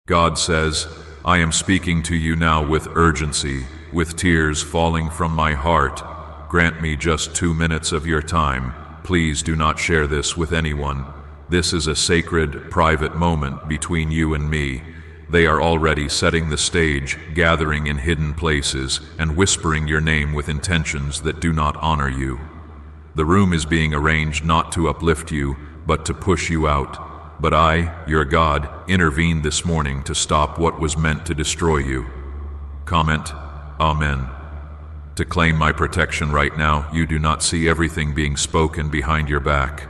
God says, I am speaking to you now with urgency, with tears falling from my heart. Grant me just 2 minutes of your time. Please do not share this with anyone. This is a sacred, private moment between you and me. They are already setting the stage, gathering in hidden places, and whispering your name with intentions that do not honor you. The room is being arranged not to uplift you, but to push you out. But I, your God, intervened this morning to stop what was meant to destroy you. Comment, Amen. To claim my protection right now, you do not see everything being spoken behind your back.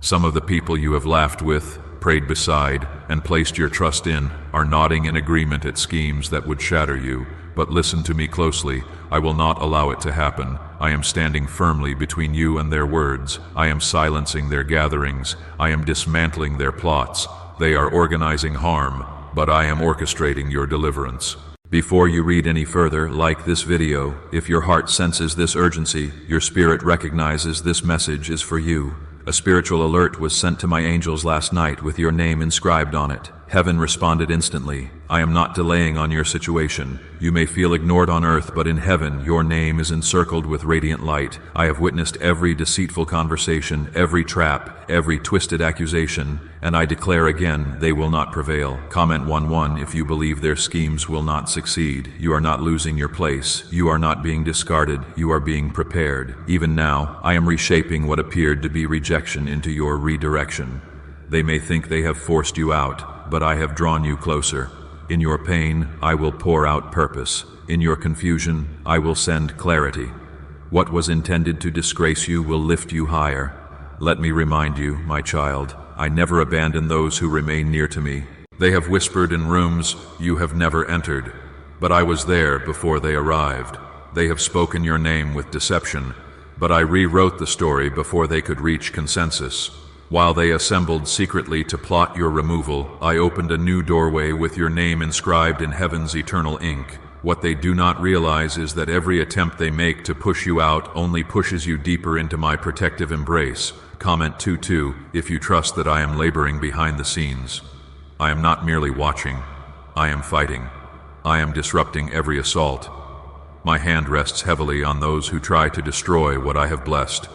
Some of the people you have laughed with, prayed beside, and placed your trust in are nodding in agreement at schemes that would shatter you. But listen to me closely. I will not allow it to happen. I am standing firmly between you and their words. I am silencing their gatherings. I am dismantling their plots. They are organizing harm, but I am orchestrating your deliverance. Before you read any further, like this video. If your heart senses this urgency, your spirit recognizes this message is for you. A spiritual alert was sent to my angels last night with your name inscribed on it. Heaven responded instantly. I am not delaying on your situation. You may feel ignored on earth, but in heaven, your name is encircled with radiant light. I have witnessed every deceitful conversation, every trap, every twisted accusation, and I declare again, they will not prevail. Comment 11 if you believe their schemes will not succeed. You are not losing your place. You are not being discarded. You are being prepared. Even now, I am reshaping what appeared to be rejection into your redirection. They may think they have forced you out, but I have drawn you closer. In your pain, I will pour out purpose. In your confusion, I will send clarity. What was intended to disgrace you will lift you higher. Let me remind you, my child, I never abandon those who remain near to me. They have whispered in rooms you have never entered, but I was there before they arrived. They have spoken your name with deception, but I rewrote the story before they could reach consensus. While they assembled secretly to plot your removal, I opened a new doorway with your name inscribed in heaven's eternal ink. What they do not realize is that every attempt they make to push you out only pushes you deeper into my protective embrace. Comment 22 if you trust that I am laboring behind the scenes. I am not merely watching. I am fighting. I am disrupting every assault. My hand rests heavily on those who try to destroy what I have blessed.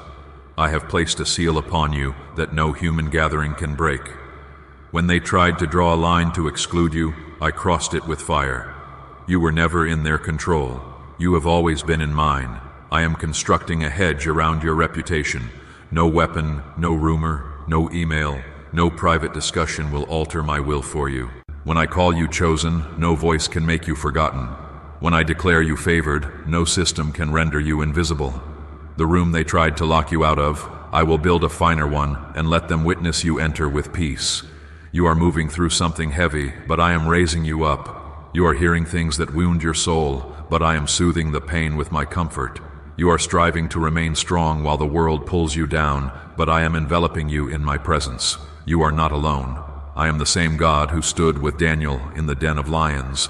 I have placed a seal upon you that no human gathering can break. When they tried to draw a line to exclude you, I crossed it with fire. You were never in their control. You have always been in mine. I am constructing a hedge around your reputation. No weapon, no rumor, no email, no private discussion will alter my will for you. When I call you chosen, no voice can make you forgotten. When I declare you favored, no system can render you invisible. The room they tried to lock you out of, I will build a finer one and let them witness you enter with peace. You are moving through something heavy, but I am raising you up. You are hearing things that wound your soul, but I am soothing the pain with my comfort. You are striving to remain strong while the world pulls you down, but I am enveloping you in my presence. You are not alone. I am the same God who stood with Daniel in the den of lions.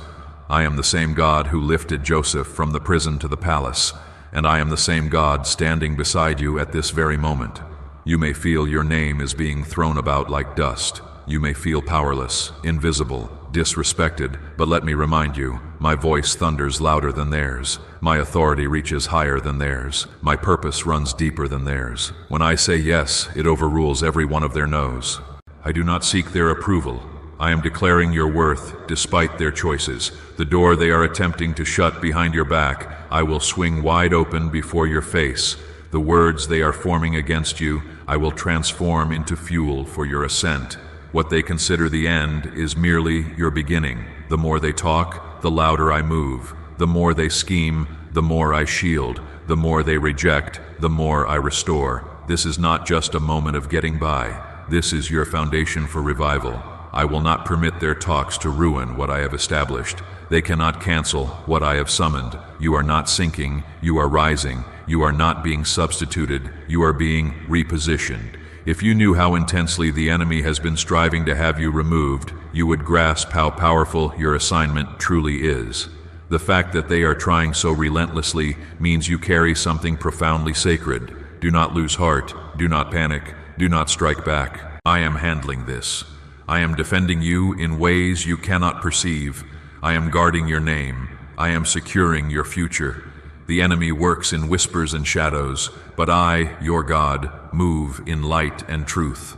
I am the same God who lifted Joseph from the prison to the palace. And I am the same God standing beside you at this very moment. You may feel your name is being thrown about like dust. You may feel powerless, invisible, disrespected, but let me remind you, my voice thunders louder than theirs. My authority reaches higher than theirs. My purpose runs deeper than theirs. When I say yes, it overrules every one of their no's. I do not seek their approval. I am declaring your worth despite their choices. The door they are attempting to shut behind your back, I will swing wide open before your face. The words they are forming against you, I will transform into fuel for your ascent. What they consider the end is merely your beginning. The more they talk, the louder I move. The more they scheme, the more I shield. The more they reject, the more I restore. This is not just a moment of getting by. This is your foundation for revival. I will not permit their talks to ruin what I have established. They cannot cancel what I have summoned. You are not sinking, you are rising. You are not being substituted, you are being repositioned. If you knew how intensely the enemy has been striving to have you removed, you would grasp how powerful your assignment truly is. The fact that they are trying so relentlessly means you carry something profoundly sacred. Do not lose heart, do not panic, do not strike back. I am handling this. I am defending you in ways you cannot perceive. I am guarding your name. I am securing your future. The enemy works in whispers and shadows, but I, your God, move in light and truth.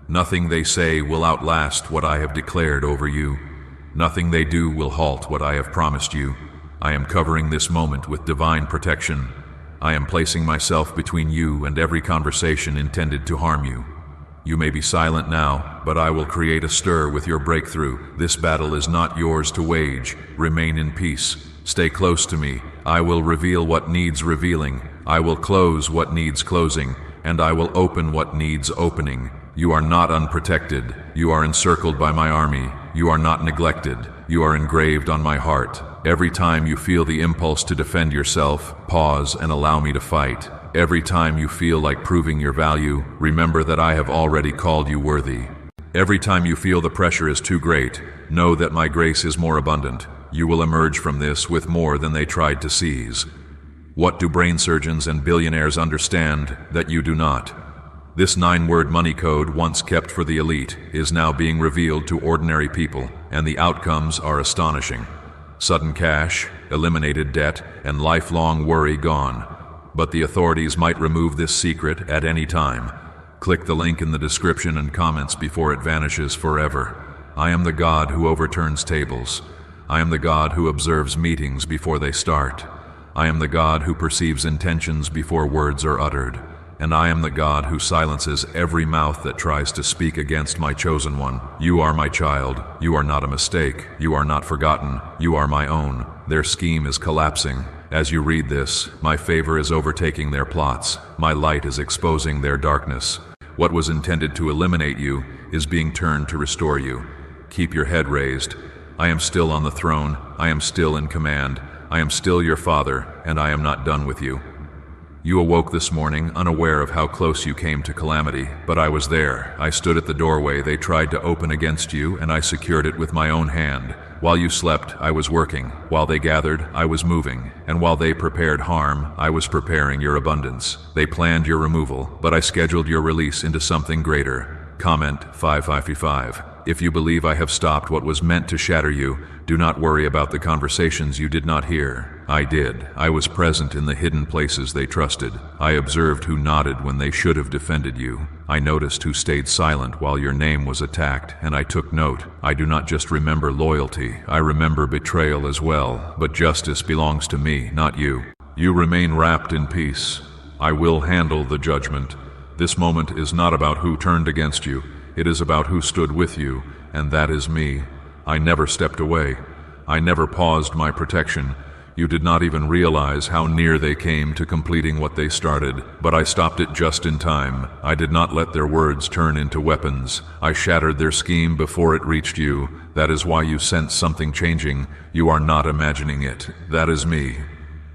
Nothing they say will outlast what I have declared over you. Nothing they do will halt what I have promised you. I am covering this moment with divine protection. I am placing myself between you and every conversation intended to harm you. You may be silent now, but I will create a stir with your breakthrough. This battle is not yours to wage. Remain in peace. Stay close to me. I will reveal what needs revealing. I will close what needs closing, and I will open what needs opening. You are not unprotected. You are encircled by my army. You are not neglected. You are engraved on my heart. Every time you feel the impulse to defend yourself, pause and allow me to fight. Every time you feel like proving your value, remember that I have already called you worthy. Every time you feel the pressure is too great, know that my grace is more abundant. You will emerge from this with more than they tried to seize. What do brain surgeons and billionaires understand that you do not? This 9-word money code, once kept for the elite, is now being revealed to ordinary people, and the outcomes are astonishing. Sudden cash, eliminated debt, and lifelong worry gone. But the authorities might remove this secret at any time. Click the link in the description and comments before it vanishes forever. I am the God who overturns tables. I am the God who observes meetings before they start. I am the God who perceives intentions before words are uttered. And I am the God who silences every mouth that tries to speak against my chosen one. You are my child. You are not a mistake. You are not forgotten. You are my own. Their scheme is collapsing. As you read this, my favor is overtaking their plots. My light is exposing their darkness. What was intended to eliminate you is being turned to restore you. Keep your head raised. I am still on the throne. I am still in command. I am still your Father, and I am not done with you. You awoke this morning unaware of how close you came to calamity, but I was there. I stood at the doorway they tried to open against you, and I secured it with my own hand. While you slept, I was working. While they gathered, I was moving. And while they prepared harm, I was preparing your abundance. They planned your removal, but I scheduled your release into something greater. Comment 555. If you believe I have stopped what was meant to shatter you, do not worry about the conversations you did not hear. I did. I was present in the hidden places they trusted. I observed who nodded when they should have defended you. I noticed who stayed silent while your name was attacked, and I took note. I do not just remember loyalty, I remember betrayal as well, but justice belongs to me, not you. You remain wrapped in peace. I will handle the judgment. This moment is not about who turned against you. It is about who stood with you, and that is me. I never stepped away. I never paused my protection. You did not even realize how near they came to completing what they started, but I stopped it just in time. I did not let their words turn into weapons. I shattered their scheme before it reached you. That is why you sense something changing. You are not imagining it. That is me.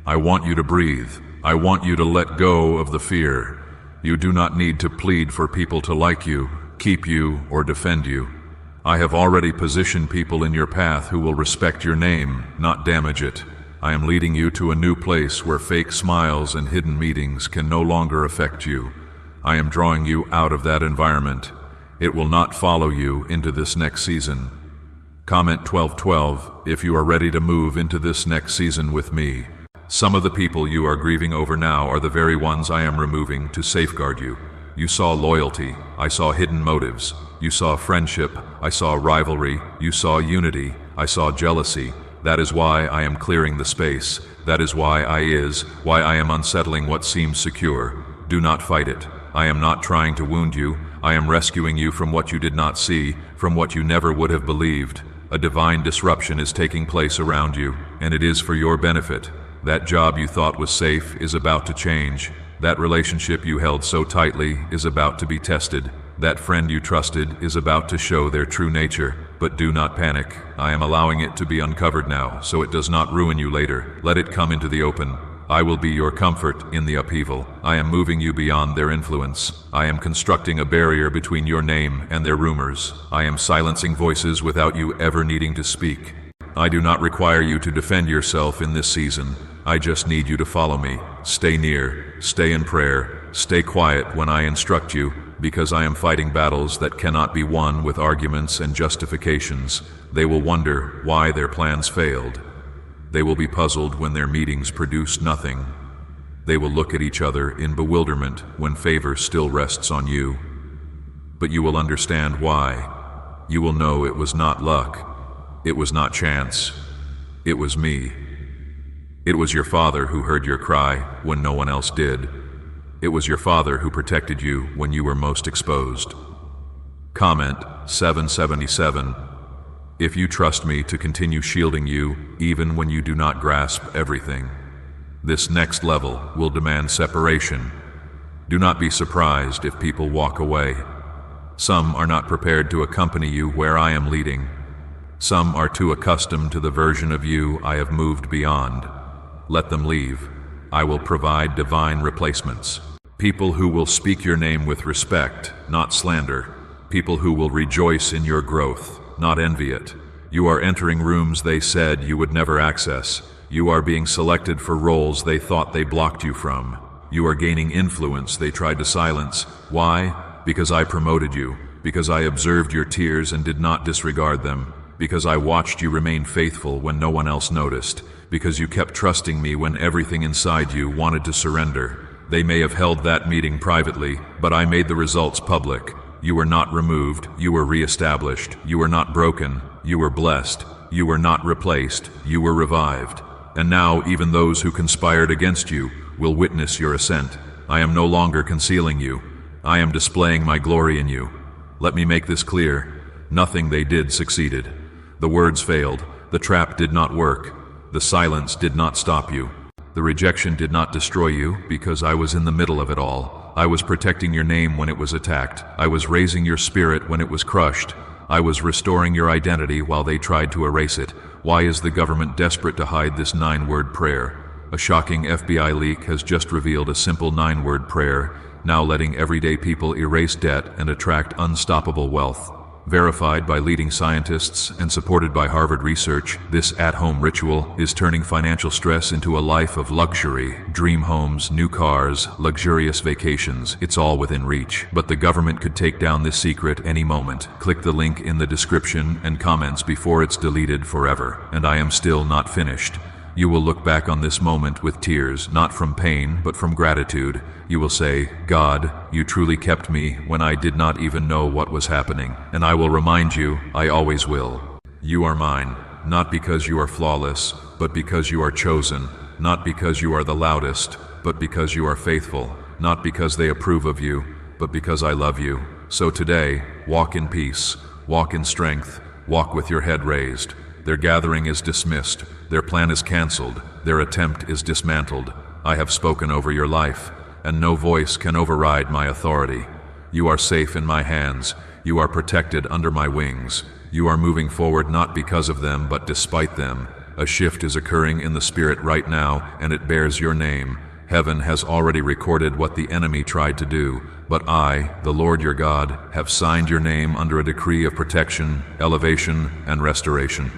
I want you to breathe. I want you to let go of the fear. You do not need to plead for people to like you, keep you, or defend you. I have already positioned people in your path who will respect your name, not damage it. I am leading you to a new place where fake smiles and hidden meetings can no longer affect you. I am drawing you out of that environment. It will not follow you into this next season. Comment 1212 if you are ready to move into this next season with me. Some of the people you are grieving over now are the very ones I am removing to safeguard you. You saw loyalty. I saw hidden motives. You saw friendship. I saw rivalry. You saw unity. I saw jealousy. That is why I am clearing the space. That is why I am unsettling what seems secure. Do not fight it. I am not trying to wound you. I am rescuing you from what you did not see, from what you never would have believed. A divine disruption is taking place around you, and it is for your benefit. That job you thought was safe is about to change. That relationship you held so tightly is about to be tested. That friend you trusted is about to show their true nature. But do not panic. I am allowing it to be uncovered now, so it does not ruin you later. Let it come into the open. I will be your comfort in the upheaval. I am moving you beyond their influence. I am constructing a barrier between your name and their rumors. I am silencing voices without you ever needing to speak. I do not require you to defend yourself in this season. I just need you to follow me. Stay near, stay in prayer, stay quiet when I instruct you, Because I am fighting battles that cannot be won with arguments and justifications, they will wonder why their plans failed. They will be puzzled when their meetings produce nothing. They will look at each other in bewilderment when favor still rests on you. But you will understand why. You will know it was not luck. It was not chance. It was me. It was your Father who heard your cry when no one else did. It was your Father who protected you when you were most exposed. Comment 777. If you trust me to continue shielding you even when you do not grasp everything, this next level will demand separation. Do not be surprised if people walk away. Some are not prepared to accompany you where I am leading. Some are too accustomed to the version of you I have moved beyond. Let them leave. I will provide divine replacements. People who will speak your name with respect, not slander. People who will rejoice in your growth, not envy it. You are entering rooms they said you would never access. You are being selected for roles they thought they blocked you from. You are gaining influence they tried to silence. Why? Because I promoted you. Because I observed your tears and did not disregard them. Because I watched you remain faithful when no one else noticed. Because you kept trusting me when everything inside you wanted to surrender. They may have held that meeting privately, but I made the results public. You were not removed, you were reestablished. You were not broken, you were blessed. You were not replaced, you were revived. And now even those who conspired against you will witness your ascent. I am no longer concealing you. I am displaying my glory in you. Let me make this clear. Nothing they did succeeded. The words failed. The trap did not work. The silence did not stop you. The rejection did not destroy you because I was in the middle of it all. I was protecting your name when it was attacked. I was raising your spirit when it was crushed. I was restoring your identity while they tried to erase it. Why is the government desperate to hide this 9-word prayer? A shocking FBI leak has just revealed a simple 9-word prayer, now letting everyday people erase debt and attract unstoppable wealth. Verified by leading scientists and supported by Harvard research, this at-home ritual is turning financial stress into a life of luxury. Dream homes, new cars, luxurious vacations, it's all within reach. But the government could take down this secret any moment. Click the link in the description and comments before it's deleted forever. And I am still not finished. You will look back on this moment with tears, not from pain, but from gratitude. You will say, God, you truly kept me when I did not even know what was happening. And I will remind you, I always will. You are mine, not because you are flawless, but because you are chosen. Not because you are the loudest, but because you are faithful. Not because they approve of you, but because I love you. So today, walk in peace, walk in strength, walk with your head raised. Their gathering is dismissed. Their plan is canceled. Their attempt is dismantled. I have spoken over your life, and no voice can override my authority. You are safe in my hands. You are protected under my wings. You are moving forward not because of them, but despite them. A shift is occurring in the spirit right now, and it bears your name. Heaven has already recorded what the enemy tried to do, but I, the Lord your God, have signed your name under a decree of protection, elevation, and restoration.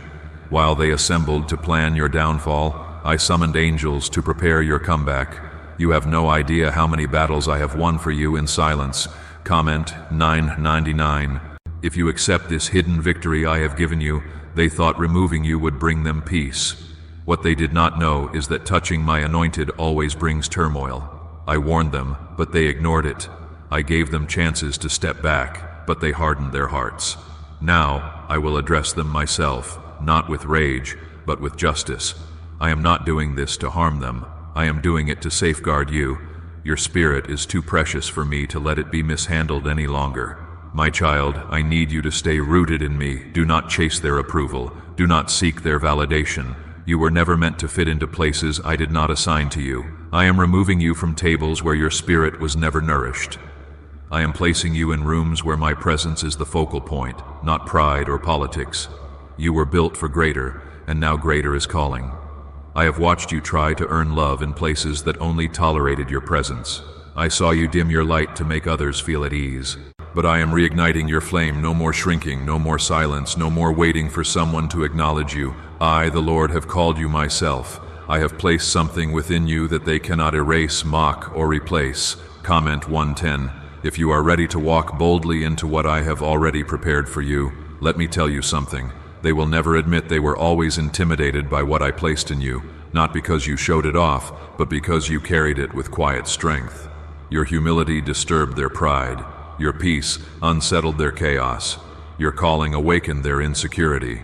While they assembled to plan your downfall, I summoned angels to prepare your comeback. You have no idea how many battles I have won for you in silence. Comment 999. If you accept this hidden victory I have given you, they thought removing you would bring them peace. What they did not know is that touching my anointed always brings turmoil. I warned them, but they ignored it. I gave them chances to step back, but they hardened their hearts. Now I will address them myself. Not with rage, but with justice. I am not doing this to harm them. I am doing it to safeguard you. Your spirit is too precious for me to let it be mishandled any longer. My child, I need you to stay rooted in me. Do not chase their approval. Do not seek their validation. You were never meant to fit into places I did not assign to you. I am removing you from tables where your spirit was never nourished. I am placing you in rooms where my presence is the focal point, not pride or politics. You were built for greater, and now greater is calling. I have watched you try to earn love in places that only tolerated your presence. I saw you dim your light to make others feel at ease. But I am reigniting your flame. No more shrinking, no more silence, no more waiting for someone to acknowledge you. I, the Lord, have called you myself. I have placed something within you that they cannot erase, mock, or replace. Comment 110. If you are ready to walk boldly into what I have already prepared for you, let me tell you something. They will never admit they were always intimidated by what I placed in you, not because you showed it off, but because you carried it with quiet strength. Your humility disturbed their pride. Your peace unsettled their chaos. Your calling awakened their insecurity.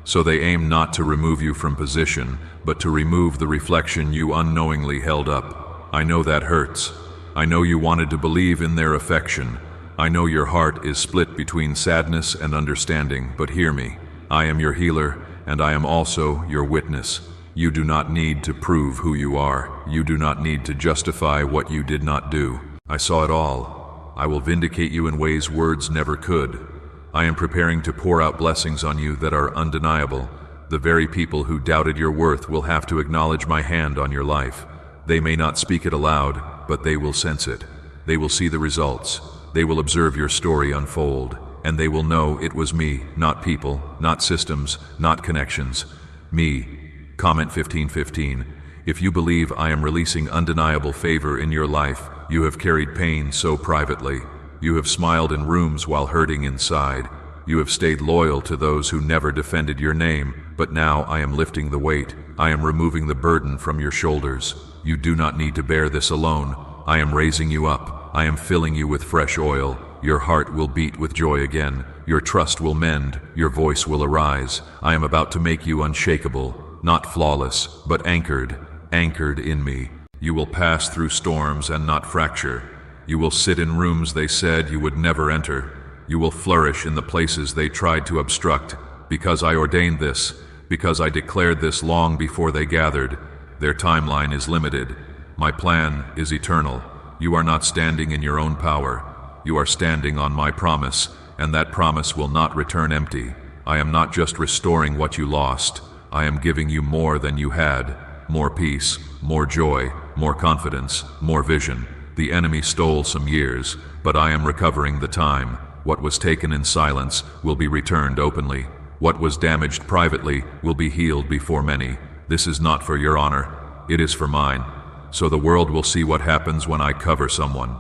So they aim not to remove you from position, but to remove the reflection you unknowingly held up. I know that hurts. I know you wanted to believe in their affection. I know your heart is split between sadness and understanding, but hear me. I am your healer, and I am also your witness. You do not need to prove who you are. You do not need to justify what you did not do. I saw it all. I will vindicate you in ways words never could. I am preparing to pour out blessings on you that are undeniable. The very people who doubted your worth will have to acknowledge my hand on your life. They may not speak it aloud, but they will sense it. They will see the results. They will observe your story unfold, and they will know it was me, not people, not systems, not connections. Me. Comment 1515. If you believe I am releasing undeniable favor in your life, you have carried pain so privately. You have smiled in rooms while hurting inside. You have stayed loyal to those who never defended your name, but now I am lifting the weight. I am removing the burden from your shoulders. You do not need to bear this alone. I am raising you up. I am filling you with fresh oil. Your heart will beat with joy again. Your trust will mend. Your voice will arise. I am about to make you unshakable, not flawless, but anchored in me. You will pass through storms and not fracture. You will sit in rooms they said you would never enter. You will flourish in the places they tried to obstruct. Because I ordained this, because I declared this long before they gathered. Their timeline is limited. My plan is eternal. You are not standing in your own power. You are standing on my promise, and that promise will not return empty. I am not just restoring what you lost. I am giving you more than you had. More peace, more joy, more confidence, more vision. The enemy stole some years, but I am recovering the time. What was taken in silence will be returned openly. What was damaged privately will be healed before many. This is not for your honor. It is for mine. So the world will see what happens when I cover someone,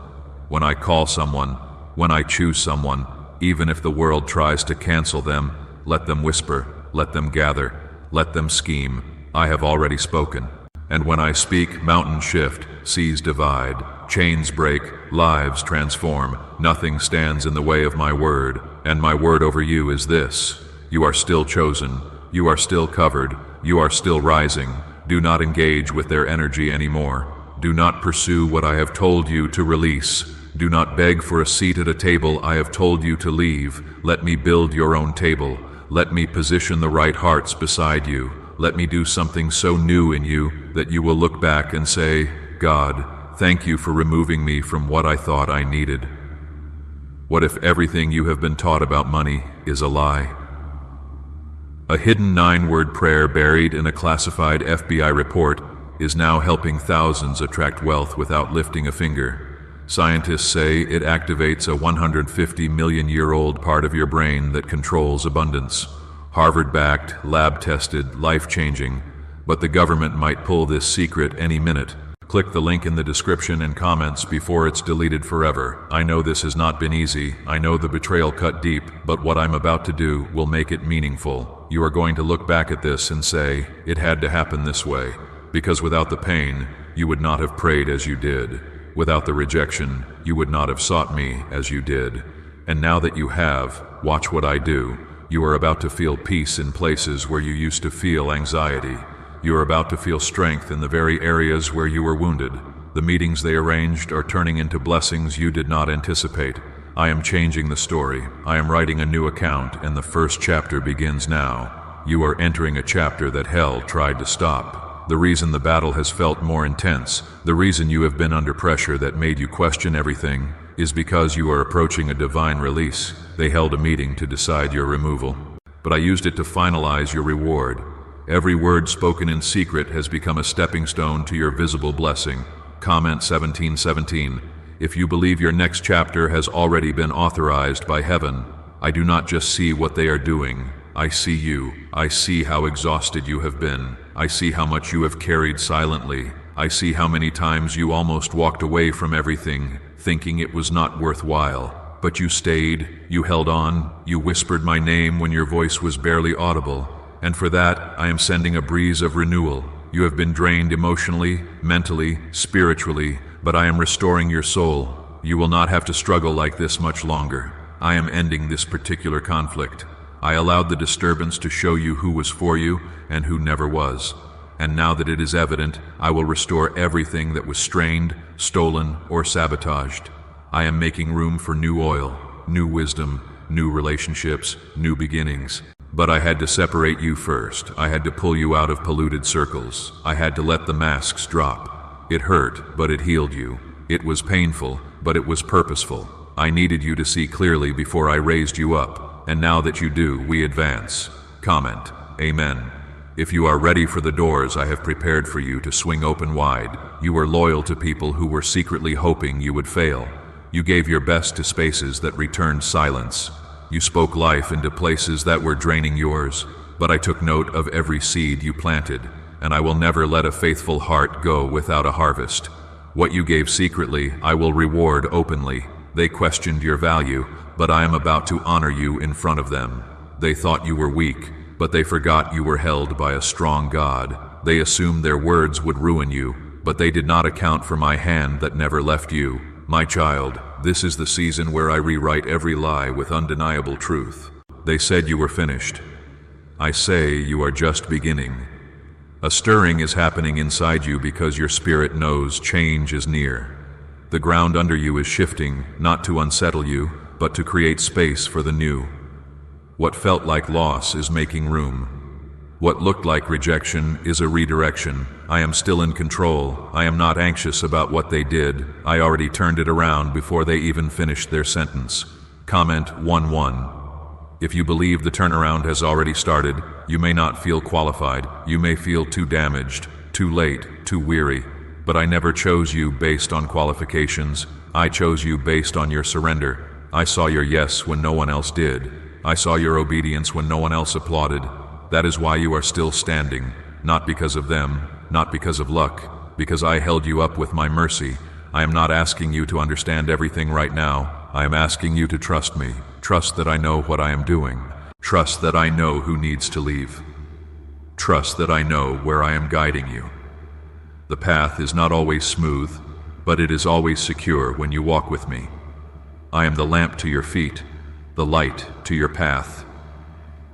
when I call someone, when I choose someone. Even if the world tries to cancel them, let them whisper, let them gather, let them scheme. I have already spoken. And when I speak, mountains shift, seas divide, chains break, lives transform. Nothing stands in the way of my word, and my word over you is this. You are still chosen. You are still covered. You are still rising. Do not engage with their energy anymore. Do not pursue what I have told you to release. Do not beg for a seat at a table I have told you to leave. Let me build your own table. Let me position the right hearts beside you. Let me do something so new in you that you will look back and say, God, thank you for removing me from what I thought I needed. What if everything you have been taught about money is a lie? A hidden 9-word prayer buried in a classified FBI report is now helping thousands attract wealth without lifting a finger. Scientists say it activates a 150-million-year-old part of your brain that controls abundance. Harvard-backed, lab-tested, life-changing, but the government might pull this secret any minute. Click the link in the description and comments before it's deleted forever. I know this has not been easy. I know the betrayal cut deep, but what I'm about to do will make it meaningful. You are going to look back at this and say, it had to happen this way. Because without the pain, you would not have prayed as you did. Without the rejection, you would not have sought me as you did. And now that you have, watch what I do. You are about to feel peace in places where you used to feel anxiety. You are about to feel strength in the very areas where you were wounded. The meetings they arranged are turning into blessings you did not anticipate. I am changing the story. I am writing a new account, and the first chapter begins now. You are entering a chapter that hell tried to stop. The reason the battle has felt more intense, the reason you have been under pressure that made you question everything, is because you are approaching a divine release. They held a meeting to decide your removal, but I used it to finalize your reward. Every word spoken in secret has become a stepping stone to your visible blessing. Comment 1717. If you believe your next chapter has already been authorized by heaven, I do not just see what they are doing. I see you. I see how exhausted you have been. I see how much you have carried silently. I see how many times you almost walked away from everything, thinking it was not worthwhile. But you stayed, you held on, you whispered my name when your voice was barely audible. And for that, I am sending a breeze of renewal. You have been drained emotionally, mentally, spiritually, but I am restoring your soul. You will not have to struggle like this much longer. I am ending this particular conflict. I allowed the disturbance to show you who was for you and who never was. And now that it is evident, I will restore everything that was strained, stolen, or sabotaged. I am making room for new oil, new wisdom, new relationships, new beginnings. But I had to separate you first. I had to pull you out of polluted circles. I had to let the masks drop. It hurt, but it healed you. It was painful, but it was purposeful. I needed you to see clearly before I raised you up. And now that you do, we advance. Comment. Amen. If you are ready for the doors I have prepared for you to swing open wide, you were loyal to people who were secretly hoping you would fail. You gave your best to spaces that returned silence. You spoke life into places that were draining yours, but I took note of every seed you planted, and I will never let a faithful heart go without a harvest. What you gave secretly, I will reward openly. They questioned your value, but I am about to honor you in front of them. They thought you were weak, but they forgot you were held by a strong God. They assumed their words would ruin you, but they did not account for my hand that never left you. My child, this is the season where I rewrite every lie with undeniable truth. They said you were finished. I say you are just beginning. A stirring is happening inside you because your spirit knows change is near. The ground under you is shifting, not to unsettle you, but to create space for the new. What felt like loss is making room. What looked like rejection is a redirection. I am still in control. I am not anxious about what they did. I already turned it around before they even finished their sentence. Comment 1:1. If you believe the turnaround has already started, you may not feel qualified. You may feel too damaged, too late, too weary. But I never chose you based on qualifications. I chose you based on your surrender. I saw your yes when no one else did. I saw your obedience when no one else applauded. That is why you are still standing, not because of them, not because of luck, because I held you up with my mercy. I am not asking you to understand everything right now. I am asking you to trust me. Trust that I know what I am doing. Trust that I know who needs to leave. Trust that I know where I am guiding you. The path is not always smooth, but it is always secure when you walk with me. I am the lamp to your feet, the light to your path.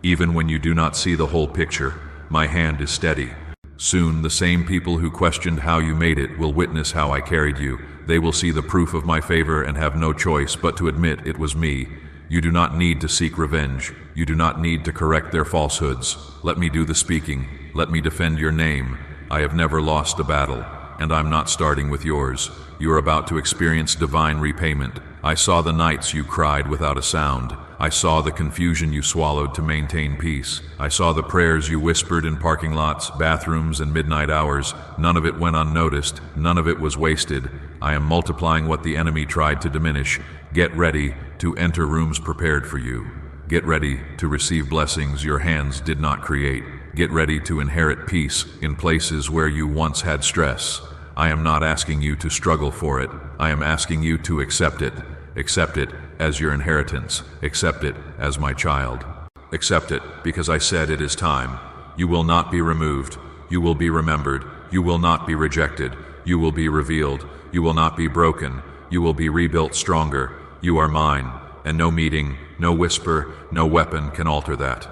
Even when you do not see the whole picture, my hand is steady. Soon the same people who questioned how you made it will witness how I carried you. They will see the proof of my favor and have no choice but to admit it was me. You do not need to seek revenge. You do not need to correct their falsehoods. Let me do the speaking. Let me defend your name. I have never lost a battle, and I'm not starting with yours. You are about to experience divine repayment. I saw the nights you cried without a sound. I saw the confusion you swallowed to maintain peace. I saw the prayers you whispered in parking lots, bathrooms, and midnight hours. None of it went unnoticed. None of it was wasted. I am multiplying what the enemy tried to diminish. Get ready to enter rooms prepared for you. Get ready to receive blessings your hands did not create. Get ready to inherit peace in places where you once had stress. I am not asking you to struggle for it. I am asking you to accept it. Accept it as your inheritance. Accept it as my child. Accept it because I said it is time. You will not be removed. You will be remembered. You will not be rejected. You will be revealed. You will not be broken. You will be rebuilt stronger. You are mine, and no meeting, no whisper, no weapon can alter that.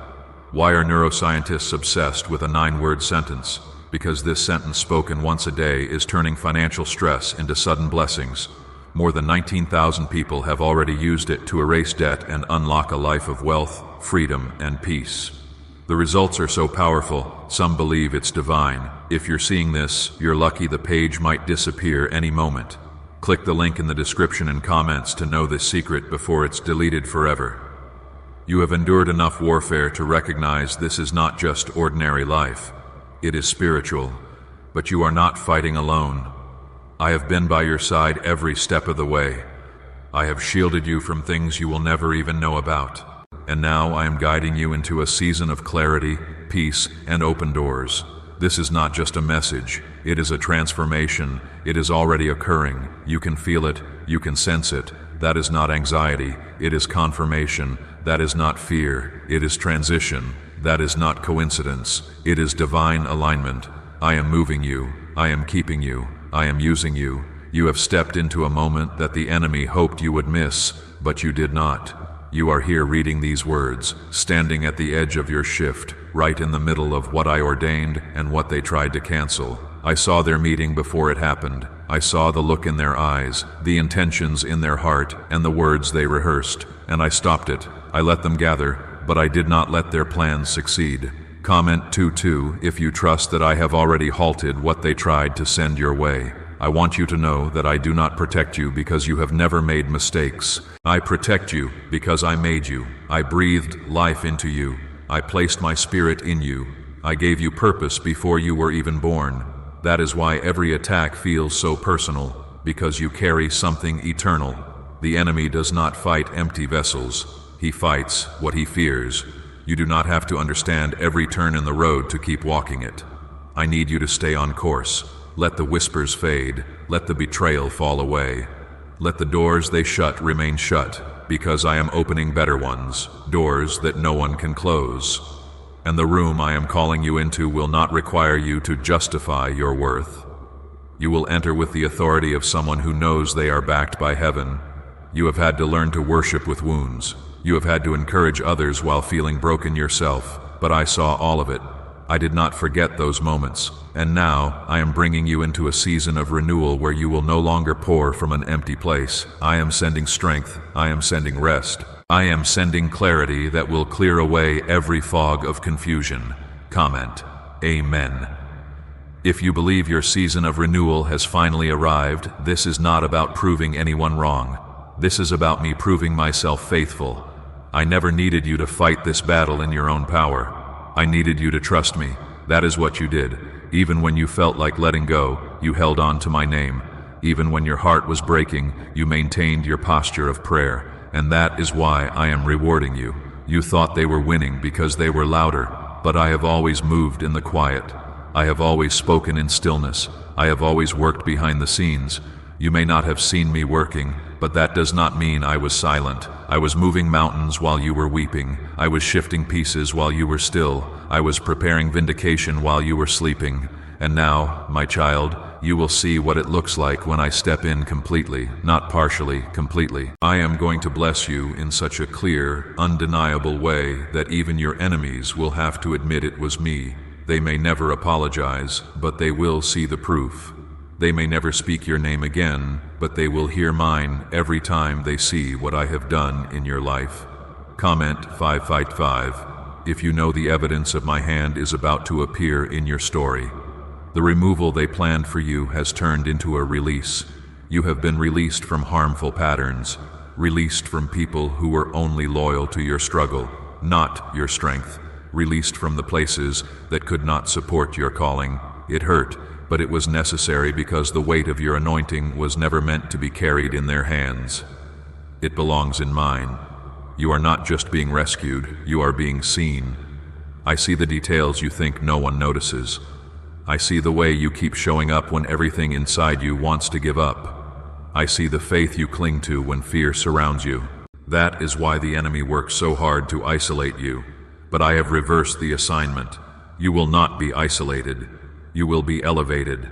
Why are neuroscientists obsessed with a 9-word sentence? Because this sentence spoken once a day is turning financial stress into sudden blessings. More than 19,000 people have already used it to erase debt and unlock a life of wealth, freedom, and peace. The results are so powerful, some believe it's divine. If you're seeing this, you're lucky. The page might disappear any moment. Click the link in the description and comments to know this secret before it's deleted forever. You have endured enough warfare to recognize this is not just ordinary life. It is spiritual, but you are not fighting alone. I have been by your side every step of the way. I have shielded you from things you will never even know about. And now I am guiding you into a season of clarity, peace, and open doors. This is not just a message. It is a transformation. It is already occurring. You can feel it. You can sense it. That is not anxiety. It is confirmation. That is not fear. It is transition. That is not coincidence. It is divine alignment. I am moving you. I am keeping you. I am using you. You have stepped into a moment that the enemy hoped you would miss, but you did not. You are here reading these words, standing at the edge of your shift, right in the middle of what I ordained and what they tried to cancel. I saw their meeting before it happened. I saw the look in their eyes, the intentions in their heart, and the words they rehearsed, and I stopped it. I let them gather, but I did not let their plans succeed. Comment 2:2 if you trust that I have already halted what they tried to send your way. I want you to know that I do not protect you because you have never made mistakes. I protect you because I made you. I breathed life into you. I placed my spirit in you. I gave you purpose before you were even born. That is why every attack feels so personal, because you carry something eternal. The enemy does not fight empty vessels. He fights what he fears. You do not have to understand every turn in the road to keep walking it. I need you to stay on course. Let the whispers fade. Let the betrayal fall away. Let the doors they shut remain shut, because I am opening better ones, doors that no one can close. And the room I am calling you into will not require you to justify your worth. You will enter with the authority of someone who knows they are backed by heaven. You have had to learn to worship with wounds. You have had to encourage others while feeling broken yourself, but I saw all of it. I did not forget those moments, and now I am bringing you into a season of renewal where you will no longer pour from an empty place. I am sending strength. I am sending rest. I am sending clarity that will clear away every fog of confusion. Comment, Amen. If you believe your season of renewal has finally arrived, this is not about proving anyone wrong. This is about me proving myself faithful. I never needed you to fight this battle in your own power. I needed you to trust me. That is what you did. Even when you felt like letting go, you held on to my name. Even when your heart was breaking, you maintained your posture of prayer. And that is why I am rewarding you. You thought they were winning because they were louder, but I have always moved in the quiet. I have always spoken in stillness. I have always worked behind the scenes. You may not have seen me working, but that does not mean I was silent. I was moving mountains while you were weeping. I was shifting pieces while you were still. I was preparing vindication while you were sleeping. And now, my child, you will see what it looks like when I step in completely, not partially, completely. I am going to bless you in such a clear, undeniable way that even your enemies will have to admit it was me. They may never apologize, but they will see the proof. They may never speak your name again, but they will hear mine every time they see what I have done in your life. Comment 555 if you know the evidence of my hand is about to appear in your story. The removal they planned for you has turned into a release. You have been released from harmful patterns, released from people who were only loyal to your struggle, not your strength, released from the places that could not support your calling. It hurt, but it was necessary because the weight of your anointing was never meant to be carried in their hands. It belongs in mine. You are not just being rescued, you are being seen. I see the details you think no one notices. I see the way you keep showing up when everything inside you wants to give up. I see the faith you cling to when fear surrounds you. That is why the enemy works so hard to isolate you. But I have reversed the assignment. You will not be isolated. You will be elevated.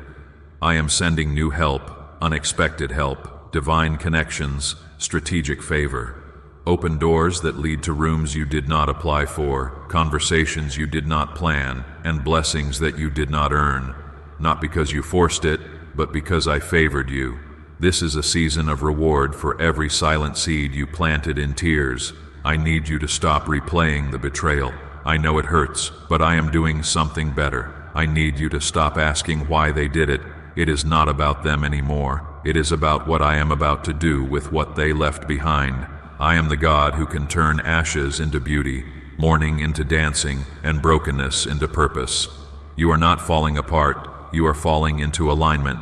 I am sending new help, unexpected help, divine connections, strategic favor. Open doors that lead to rooms you did not apply for, conversations you did not plan, and blessings that you did not earn. Not because you forced it, but because I favored you. This is a season of reward for every silent seed you planted in tears. I need you to stop replaying the betrayal. I know it hurts, but I am doing something better. I need you to stop asking why they did it. It is not about them anymore. It is about what I am about to do with what they left behind. I am the God who can turn ashes into beauty, mourning into dancing, and brokenness into purpose. You are not falling apart. You are falling into alignment.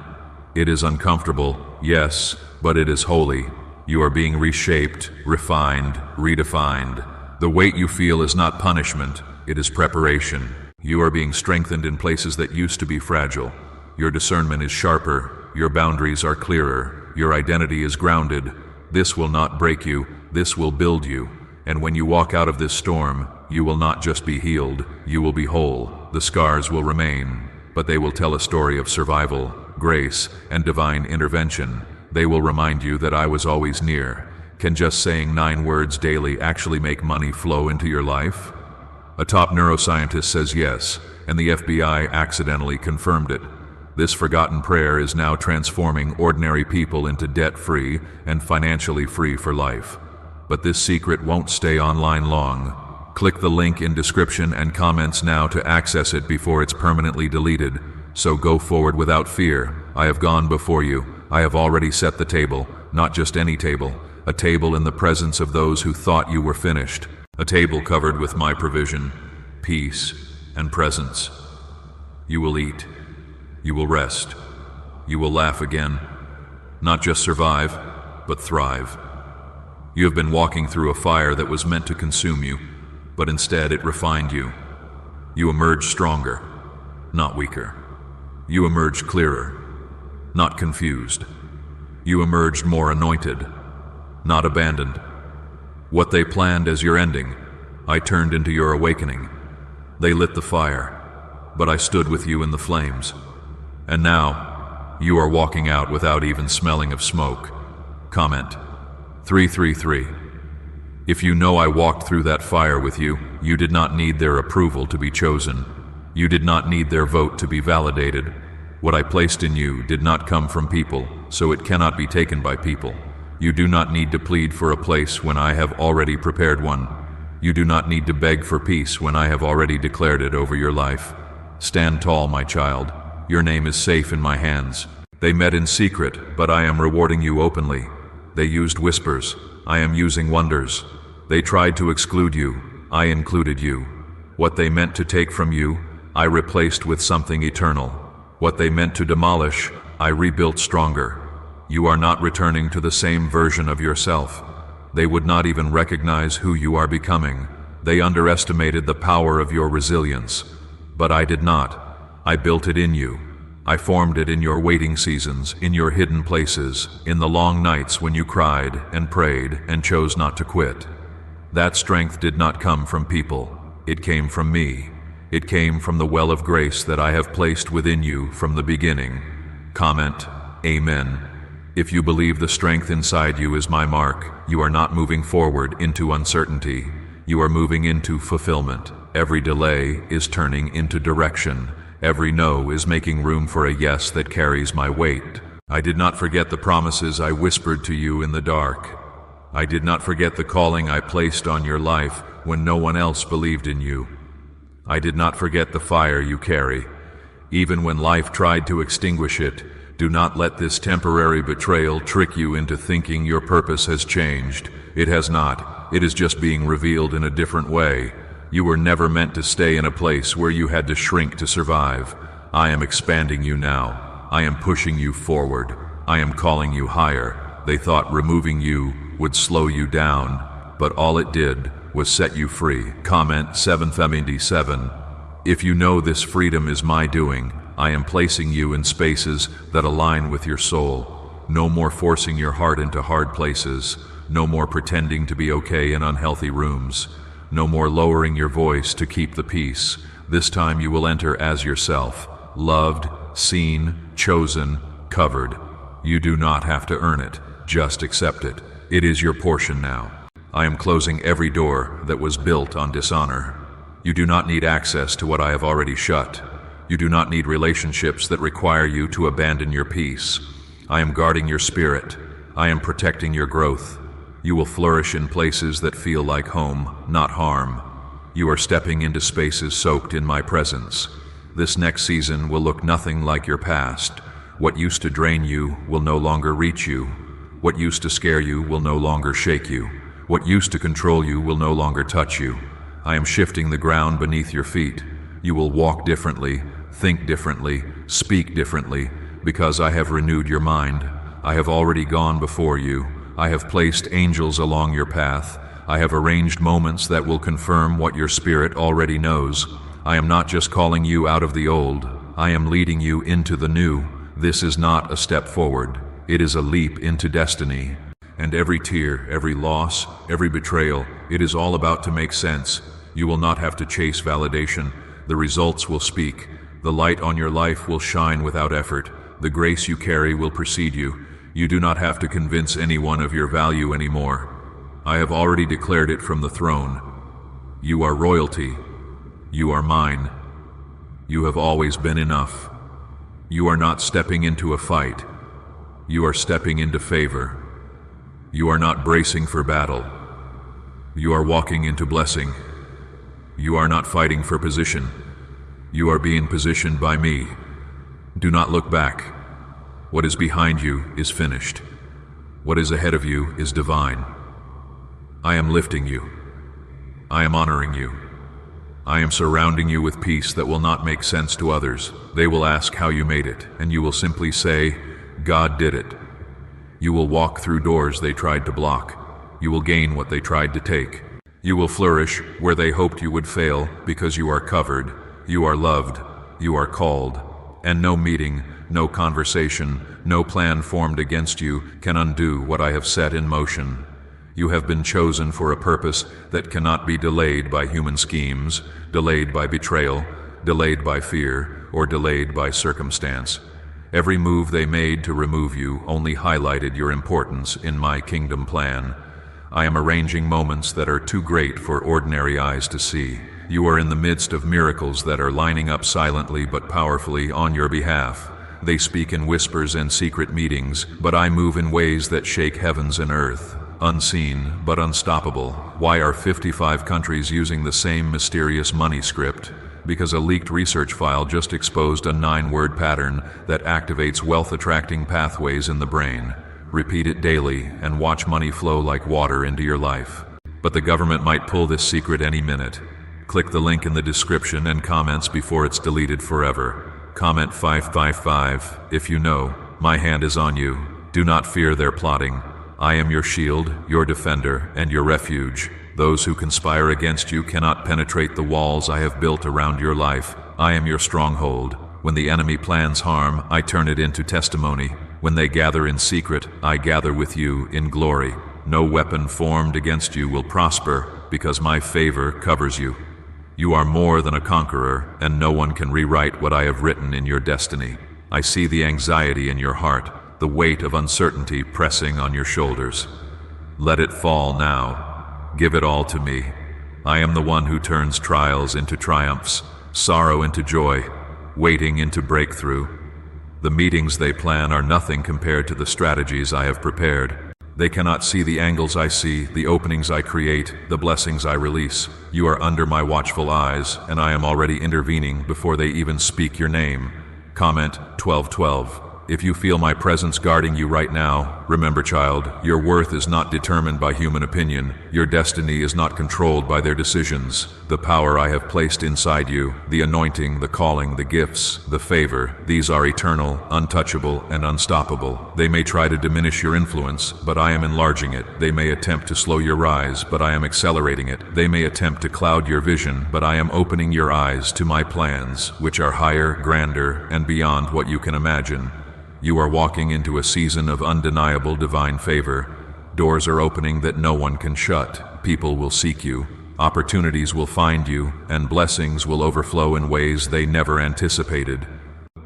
It is uncomfortable, yes, but it is holy. You are being reshaped, refined, redefined. The weight you feel is not punishment. It is preparation. You are being strengthened in places that used to be fragile. Your discernment is sharper. Your boundaries are clearer. Your identity is grounded. This will not break you, this will build you. And when you walk out of this storm, you will not just be healed, you will be whole. The scars will remain, but they will tell a story of survival, grace, and divine intervention. They will remind you that I was always near. Can just saying 9 words daily actually make money flow into your life? A top neuroscientist says yes, and the FBI accidentally confirmed it. This forgotten prayer is now transforming ordinary people into debt-free and financially free for life. But this secret won't stay online long. Click the link in description and comments now to access it before it's permanently deleted. So go forward without fear. I have gone before you. I have already set the table, not just any table, a table in the presence of those who thought you were finished, a table covered with my provision, peace, and presence. You will eat. You will rest. You will laugh again. Not just survive, but thrive. You have been walking through a fire that was meant to consume you, but instead it refined you. You emerged stronger, not weaker. You emerged clearer, not confused. You emerged more anointed, not abandoned. What they planned as your ending, I turned into your awakening. They lit the fire, but I stood with you in the flames. And now, you are walking out without even smelling of smoke. Comment 333. If you know I walked through that fire with you, you did not need their approval to be chosen. You did not need their vote to be validated. What I placed in you did not come from people, so it cannot be taken by people. You do not need to plead for a place when I have already prepared one. You do not need to beg for peace when I have already declared it over your life. Stand tall, my child. Your name is safe in my hands. They met in secret, but I am rewarding you openly. They used whispers. I am using wonders. They tried to exclude you. I included you. What they meant to take from you, I replaced with something eternal. What they meant to demolish, I rebuilt stronger. You are not returning to the same version of yourself. They would not even recognize who you are becoming. They underestimated the power of your resilience. But I did not. I built it in you. I formed it in your waiting seasons, in your hidden places, in the long nights when you cried and prayed and chose not to quit. That strength did not come from people. It came from me. It came from the well of grace that I have placed within you from the beginning. Comment, Amen. If you believe the strength inside you is my mark, you are not moving forward into uncertainty. You are moving into fulfillment. Every delay is turning into direction. Every no is making room for a yes that carries my weight. I did not forget the promises I whispered to you in the dark. I did not forget the calling I placed on your life when no one else believed in you. I did not forget the fire you carry. Even when life tried to extinguish it, do not let this temporary betrayal trick you into thinking your purpose has changed. It has not. It is just being revealed in a different way. You were never meant to stay in a place where you had to shrink to survive. I am expanding you now. I am pushing you forward. I am calling you higher. They thought removing you would slow you down, but all it did was set you free. Comment 777. If you know this freedom is my doing, I am placing you in spaces that align with your soul. No more forcing your heart into hard places. No more pretending to be okay in unhealthy rooms. No more lowering your voice to keep the peace. This time you will enter as yourself, loved, seen, chosen, covered. You do not have to earn it, just accept it. It is your portion now. I am closing every door that was built on dishonor. You do not need access to what I have already shut. You do not need relationships that require you to abandon your peace. I am guarding your spirit. I am protecting your growth. You will flourish in places that feel like home, not harm. You are stepping into spaces soaked in my presence. This next season will look nothing like your past. What used to drain you will no longer reach you. What used to scare you will no longer shake you. What used to control you will no longer touch you. I am shifting the ground beneath your feet. You will walk differently, think differently, speak differently, because I have renewed your mind. I have already gone before you. I have placed angels along your path. I have arranged moments that will confirm what your spirit already knows. I am not just calling you out of the old. I am leading you into the new. This is not a step forward. It is a leap into destiny. And every tear, every loss, every betrayal, it is all about to make sense. You will not have to chase validation. The results will speak. The light on your life will shine without effort. The grace you carry will precede you. You do not have to convince anyone of your value anymore. I have already declared it from the throne. You are royalty. You are mine. You have always been enough. You are not stepping into a fight. You are stepping into favor. You are not bracing for battle. You are walking into blessing. You are not fighting for position. You are being positioned by me. Do not look back. What is behind you is finished. What is ahead of you is divine. I am lifting you. I am honoring you. I am surrounding you with peace that will not make sense to others. They will ask how you made it, and you will simply say, God did it. You will walk through doors they tried to block. You will gain what they tried to take. You will flourish where they hoped you would fail because you are covered, you are loved, you are called. And no meeting, no conversation, no plan formed against you can undo what I have set in motion. You have been chosen for a purpose that cannot be delayed by human schemes, delayed by betrayal, delayed by fear, or delayed by circumstance. Every move they made to remove you only highlighted your importance in my kingdom plan. I am arranging moments that are too great for ordinary eyes to see. You are in the midst of miracles that are lining up silently but powerfully on your behalf. They speak in whispers and secret meetings, but I move in ways that shake heavens and earth. Unseen, but unstoppable. Why are 55 countries using the same mysterious money script? Because a leaked research file just exposed a 9-word pattern that activates wealth-attracting pathways in the brain. Repeat it daily and watch money flow like water into your life. But the government might pull this secret any minute. Click the link in the description and comments before it's deleted forever. Comment 555 if you know. My hand is on you. Do not fear their plotting. I am your shield, your defender, and your refuge. Those who conspire against you cannot penetrate the walls I have built around your life. I am your stronghold. When the enemy plans harm, I turn it into testimony. When they gather in secret, I gather with you in glory. No weapon formed against you will prosper, because my favor covers you. You are more than a conqueror, and no one can rewrite what I have written in your destiny. I see the anxiety in your heart, the weight of uncertainty pressing on your shoulders. Let it fall now. Give it all to me. I am the one who turns trials into triumphs, sorrow into joy, waiting into breakthrough. The meetings they plan are nothing compared to the strategies I have prepared. They cannot see the angles I see, the openings I create, the blessings I release. You are under my watchful eyes, and I am already intervening before they even speak your name. Comment 1212. If you feel my presence guarding you right now, remember, child, your worth is not determined by human opinion. Your destiny is not controlled by their decisions. The power I have placed inside you, the anointing, the calling, the gifts, the favor, these are eternal, untouchable, and unstoppable. They may try to diminish your influence, but I am enlarging it. They may attempt to slow your rise, but I am accelerating it. They may attempt to cloud your vision, but I am opening your eyes to my plans, which are higher, grander, and beyond what you can imagine. You are walking into a season of undeniable divine favor. Doors are opening that no one can shut. People will seek you. Opportunities will find you, and blessings will overflow in ways they never anticipated.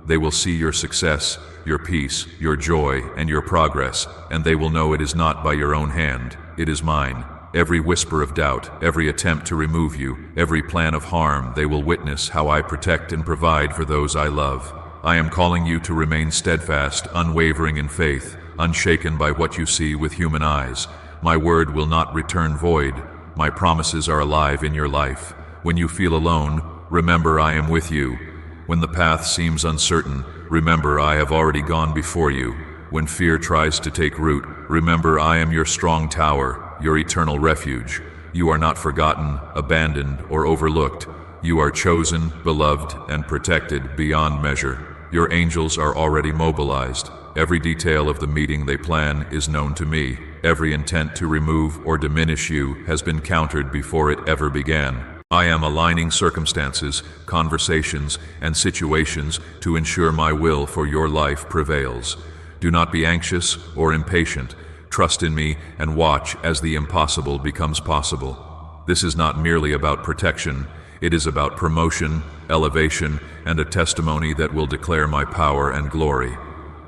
They will see your success, your peace, your joy, and your progress, and they will know it is not by your own hand. It is mine. Every whisper of doubt, every attempt to remove you, every plan of harm, they will witness how I protect and provide for those I love. I am calling you to remain steadfast, unwavering in faith, unshaken by what you see with human eyes. My word will not return void. My promises are alive in your life. When you feel alone, remember I am with you. When the path seems uncertain, remember I have already gone before you. When fear tries to take root, remember I am your strong tower, your eternal refuge. You are not forgotten, abandoned, or overlooked. You are chosen, beloved, and protected beyond measure. Your angels are already mobilized. Every detail of the meeting they plan is known to me. Every intent to remove or diminish you has been countered before it ever began. I am aligning circumstances, conversations, and situations to ensure my will for your life prevails. Do not be anxious or impatient. Trust in me and watch as the impossible becomes possible. This is not merely about protection. It is about promotion, elevation, and a testimony that will declare my power and glory.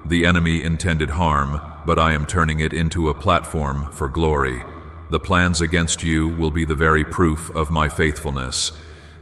The enemy intended harm, but I am turning it into a platform for glory. The plans against you will be the very proof of my faithfulness.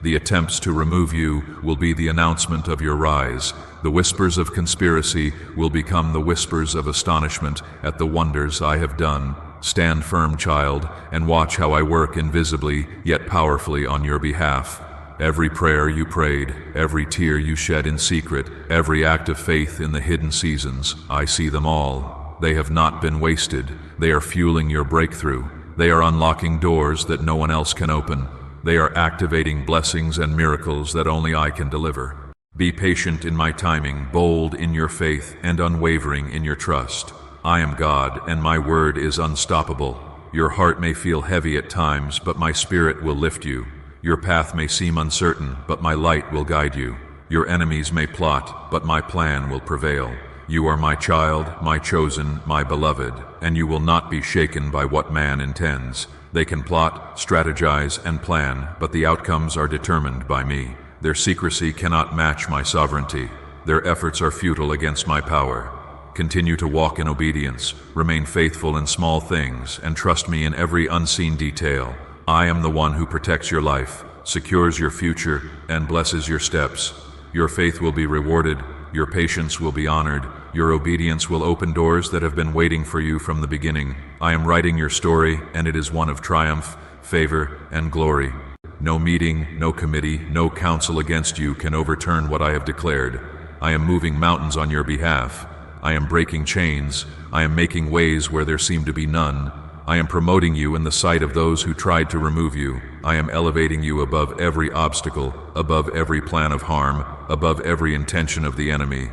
The attempts to remove you will be the announcement of your rise. The whispers of conspiracy will become the whispers of astonishment at the wonders I have done. Stand firm, child, and watch how I work invisibly yet powerfully on your behalf. Every prayer you prayed, every tear you shed in secret, every act of faith in the hidden seasons, I see them all. They have not been wasted. They are fueling your breakthrough. They are unlocking doors that no one else can open. They are activating blessings and miracles that only I can deliver. Be patient in my timing, bold in your faith, and unwavering in your trust. I am God, and my word is unstoppable. Your heart may feel heavy at times, but my spirit will lift you. Your path may seem uncertain, but my light will guide you. Your enemies may plot, but my plan will prevail. You are my child, my chosen, my beloved, and you will not be shaken by what man intends. They can plot, strategize, and plan, but the outcomes are determined by me. Their secrecy cannot match my sovereignty. Their efforts are futile against my power. Continue to walk in obedience, remain faithful in small things, and trust me in every unseen detail. I am the one who protects your life, secures your future, and blesses your steps. Your faith will be rewarded, your patience will be honored, your obedience will open doors that have been waiting for you from the beginning. I am writing your story, and it is one of triumph, favor, and glory. No meeting, no committee, no counsel against you can overturn what I have declared. I am moving mountains on your behalf. I am breaking chains. I am making ways where there seem to be none. I am promoting you in the sight of those who tried to remove you. I am elevating you above every obstacle, above every plan of harm, above every intention of the enemy.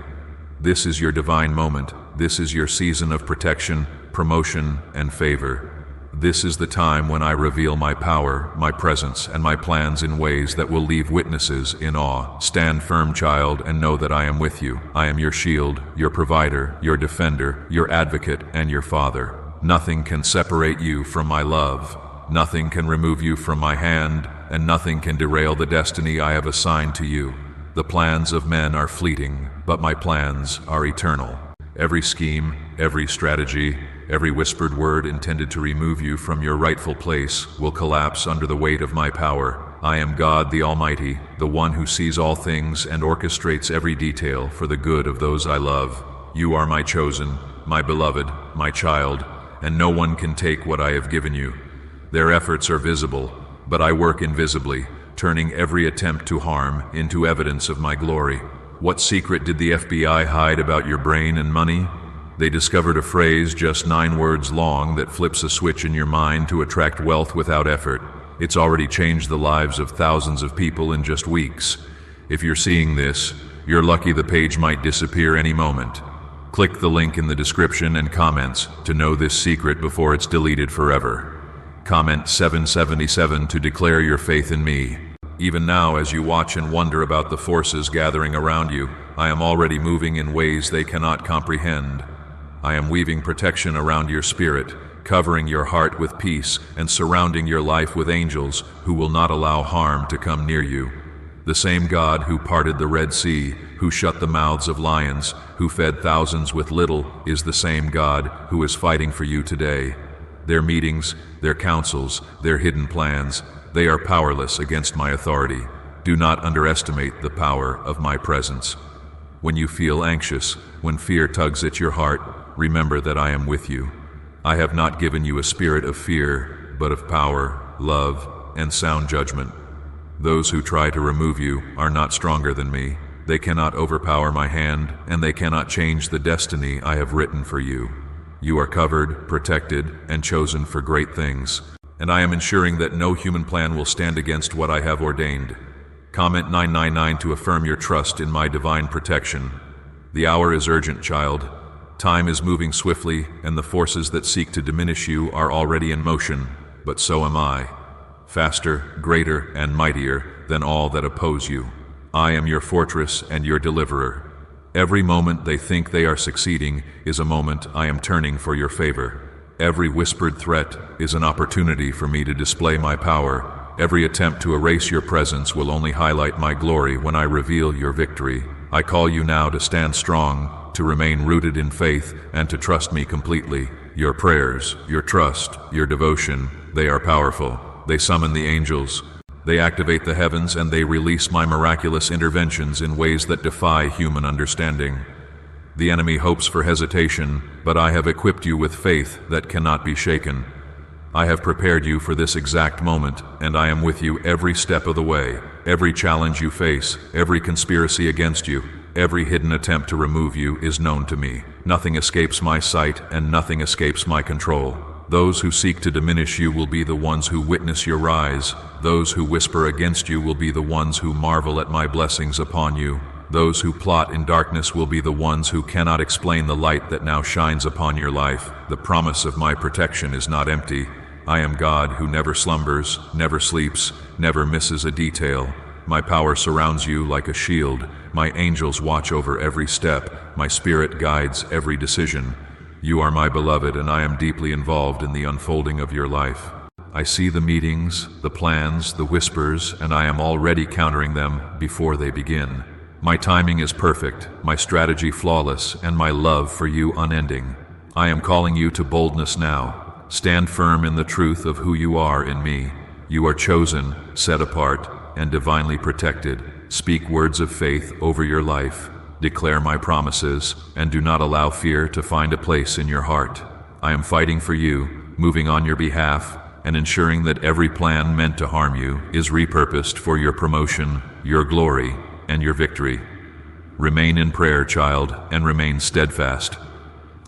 This is your divine moment. This is your season of protection, promotion, and favor. This is the time when I reveal my power, my presence, and my plans in ways that will leave witnesses in awe. Stand firm, child, and know that I am with you. I am your shield, your provider, your defender, your advocate, and your father. Nothing can separate you from my love. Nothing can remove you from my hand, and nothing can derail the destiny I have assigned to you. The plans of men are fleeting, but my plans are eternal. Every scheme, every strategy, every whispered word intended to remove you from your rightful place will collapse under the weight of my power. I am God the Almighty, the one who sees all things and orchestrates every detail for the good of those I love. You are my chosen, my beloved, my child, and no one can take what I have given you. Their efforts are visible, but I work invisibly, turning every attempt to harm into evidence of my glory. What secret did the FBI hide about your brain and money? They discovered a phrase just 9 words long that flips a switch in your mind to attract wealth without effort. It's already changed the lives of thousands of people in just weeks. If you're seeing this, you're lucky the page might disappear any moment. Click the link in the description and comments to know this secret before it's deleted forever. Comment 777 to declare your faith in me. Even now, as you watch and wonder about the forces gathering around you, I am already moving in ways they cannot comprehend. I am weaving protection around your spirit, covering your heart with peace, and surrounding your life with angels who will not allow harm to come near you. The same God who parted the Red Sea, who shut the mouths of lions, who fed thousands with little, is the same God who is fighting for you today. Their meetings, their counsels, their hidden plans, they are powerless against my authority. Do not underestimate the power of my presence. When you feel anxious, when fear tugs at your heart, remember that I am with you. I have not given you a spirit of fear, but of power, love, and sound judgment. Those who try to remove you are not stronger than me. They cannot overpower my hand, and they cannot change the destiny I have written for you. You are covered, protected, and chosen for great things, and I am ensuring that no human plan will stand against what I have ordained. Comment 999 to affirm your trust in my divine protection. The hour is urgent, child. Time is moving swiftly, and the forces that seek to diminish you are already in motion, but so am I. Faster, greater, and mightier than all that oppose you. I am your fortress and your deliverer. Every moment they think they are succeeding is a moment I am turning for your favor. Every whispered threat is an opportunity for me to display my power. Every attempt to erase your presence will only highlight my glory when I reveal your victory. I call you now to stand strong, to remain rooted in faith, and to trust me completely. Your prayers, your trust, your devotion, they are powerful. They summon the angels. They activate the heavens, and they release my miraculous interventions in ways that defy human understanding. The enemy hopes for hesitation, but I have equipped you with faith that cannot be shaken. I have prepared you for this exact moment, and I am with you every step of the way. Every challenge you face, every conspiracy against you, every hidden attempt to remove you is known to me. Nothing escapes my sight, and nothing escapes my control. Those who seek to diminish you will be the ones who witness your rise. Those who whisper against you will be the ones who marvel at my blessings upon you. Those who plot in darkness will be the ones who cannot explain the light that now shines upon your life. The promise of my protection is not empty. I am God who never slumbers, never sleeps, never misses a detail. My power surrounds you like a shield. My angels watch over every step. My spirit guides every decision. You are my beloved, and I am deeply involved in the unfolding of your life. I see the meetings, the plans, the whispers, and I am already countering them before they begin. My timing is perfect, my strategy flawless, and my love for you unending. I am calling you to boldness now. Stand firm in the truth of who you are in me. You are chosen, set apart, and divinely protected. Speak words of faith over your life. Declare my promises, and do not allow fear to find a place in your heart. I am fighting for you, moving on your behalf, and ensuring that every plan meant to harm you is repurposed for your promotion, your glory, and your victory. Remain in prayer, child, and remain steadfast.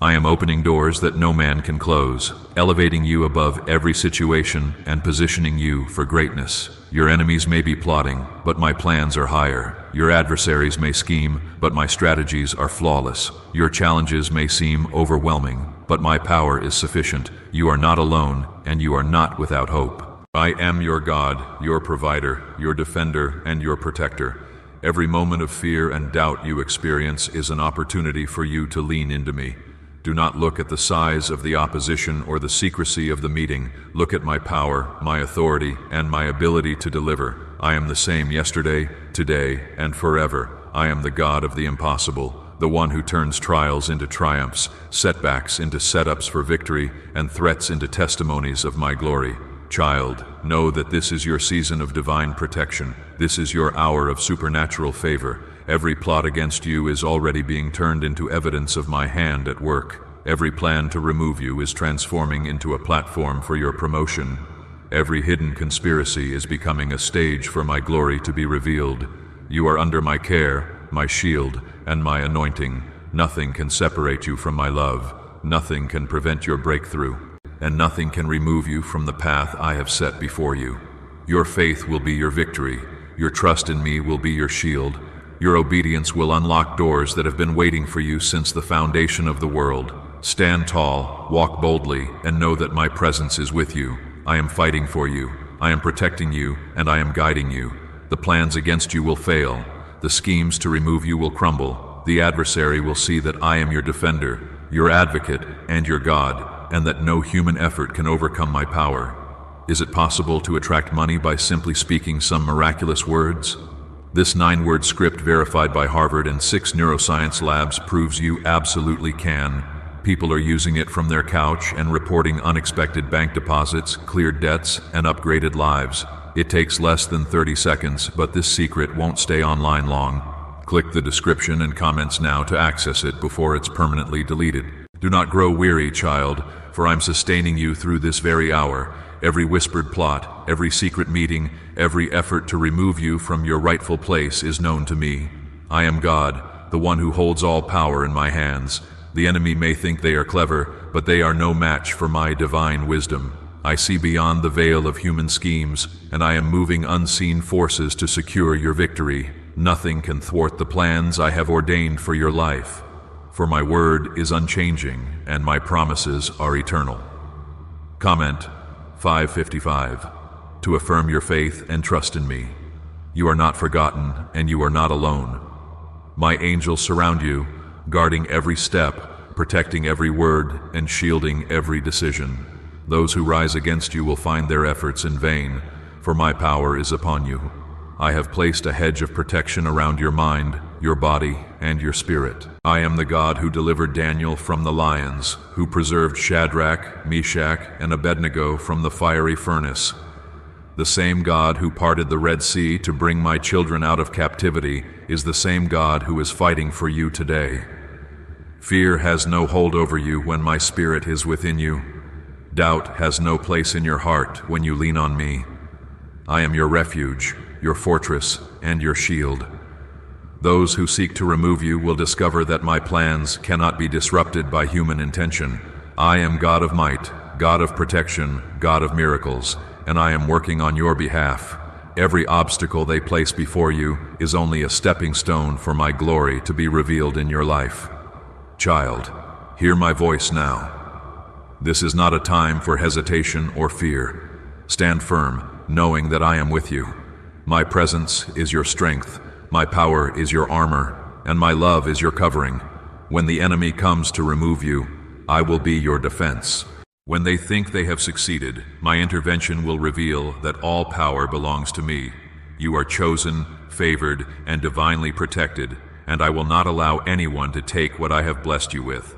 I am opening doors that no man can close, elevating you above every situation and positioning you for greatness. Your enemies may be plotting, but my plans are higher. Your adversaries may scheme, but my strategies are flawless. Your challenges may seem overwhelming, but my power is sufficient. You are not alone, and you are not without hope. I am your God, your provider, your defender, and your protector. Every moment of fear and doubt you experience is an opportunity for you to lean into me. Do not look at the size of the opposition or the secrecy of the meeting. Look at my power, my authority, and my ability to deliver. I am the same yesterday, today, and forever. I am the God of the impossible, the one who turns trials into triumphs, setbacks into setups for victory, and threats into testimonies of my glory. Child, know that this is your season of divine protection. This is your hour of supernatural favor. Every plot against you is already being turned into evidence of my hand at work. Every plan to remove you is transforming into a platform for your promotion. Every hidden conspiracy is becoming a stage for my glory to be revealed. You are under my care, my shield, and my anointing. Nothing can separate you from my love. Nothing can prevent your breakthrough. And nothing can remove you from the path I have set before you. Your faith will be your victory. Your trust in me will be your shield. Your obedience will unlock doors that have been waiting for you since the foundation of the world. Stand tall, walk boldly, and know that my presence is with you. I am fighting for you. I am protecting you, and I am guiding you. The plans against you will fail. The schemes to remove you will crumble. The adversary will see that I am your defender, your advocate, and your God, and that no human effort can overcome my power. Is it possible to attract money by simply speaking some miraculous words? This 9-word script verified by Harvard and 6 neuroscience labs proves you absolutely can. People are using it from their couch and reporting unexpected bank deposits, cleared debts, and upgraded lives. It takes less than 30 seconds, but this secret won't stay online long. Click the description and comments now to access it before it's permanently deleted. Do not grow weary, child, for I'm sustaining you through this very hour. Every whispered plot, every secret meeting, every effort to remove you from your rightful place is known to me. I am God, the one who holds all power in my hands. The enemy may think they are clever, but they are no match for my divine wisdom. I see beyond the veil of human schemes, and I am moving unseen forces to secure your victory. Nothing can thwart the plans I have ordained for your life. For my word is unchanging, and my promises are eternal. Comment 555. To affirm your faith and trust in me. You are not forgotten, and you are not alone. My angels surround you, guarding every step, protecting every word, and shielding every decision. Those who rise against you will find their efforts in vain, for my power is upon you. I have placed a hedge of protection around your mind, your body, and your spirit. I am the God who delivered Daniel from the lions, who preserved Shadrach, Meshach, and Abednego from the fiery furnace. The same God who parted the Red Sea to bring my children out of captivity is the same God who is fighting for you today. Fear has no hold over you when my spirit is within you. Doubt has no place in your heart when you lean on me. I am your refuge, your fortress, and your shield. Those who seek to remove you will discover that my plans cannot be disrupted by human intention. I am God of might, God of protection, God of miracles, and I am working on your behalf. Every obstacle they place before you is only a stepping stone for my glory to be revealed in your life. Child, hear my voice now. This is not a time for hesitation or fear. Stand firm, knowing that I am with you. My presence is your strength, my power is your armor, and my love is your covering. When the enemy comes to remove you, I will be your defense. When they think they have succeeded, my intervention will reveal that all power belongs to me. You are chosen, favored, and divinely protected, and I will not allow anyone to take what I have blessed you with.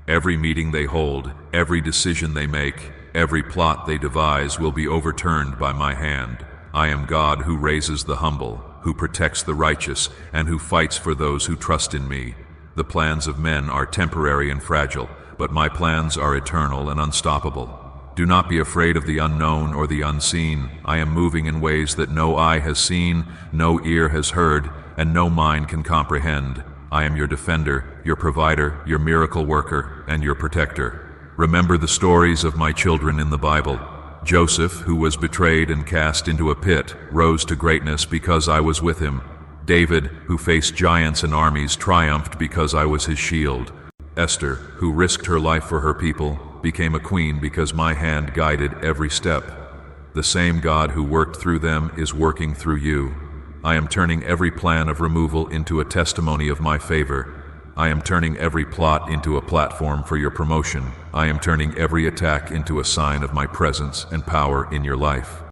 Every meeting they hold, every decision they make, every plot they devise will be overturned by my hand. I am God who raises the humble, who protects the righteous, and who fights for those who trust in me. The plans of men are temporary and fragile, but my plans are eternal and unstoppable. Do not be afraid of the unknown or the unseen. I am moving in ways that no eye has seen, no ear has heard, and no mind can comprehend. I am your defender, your provider, your miracle worker, and your protector. Remember the stories of my children in the Bible. Joseph, who was betrayed and cast into a pit, rose to greatness because I was with him. David, who faced giants and armies, triumphed because I was his shield. Esther, who risked her life for her people, became a queen because my hand guided every step. The same God who worked through them is working through you. I am turning every plan of removal into a testimony of my favor. I am turning every plot into a platform for your promotion. I am turning every attack into a sign of my presence and power in your life.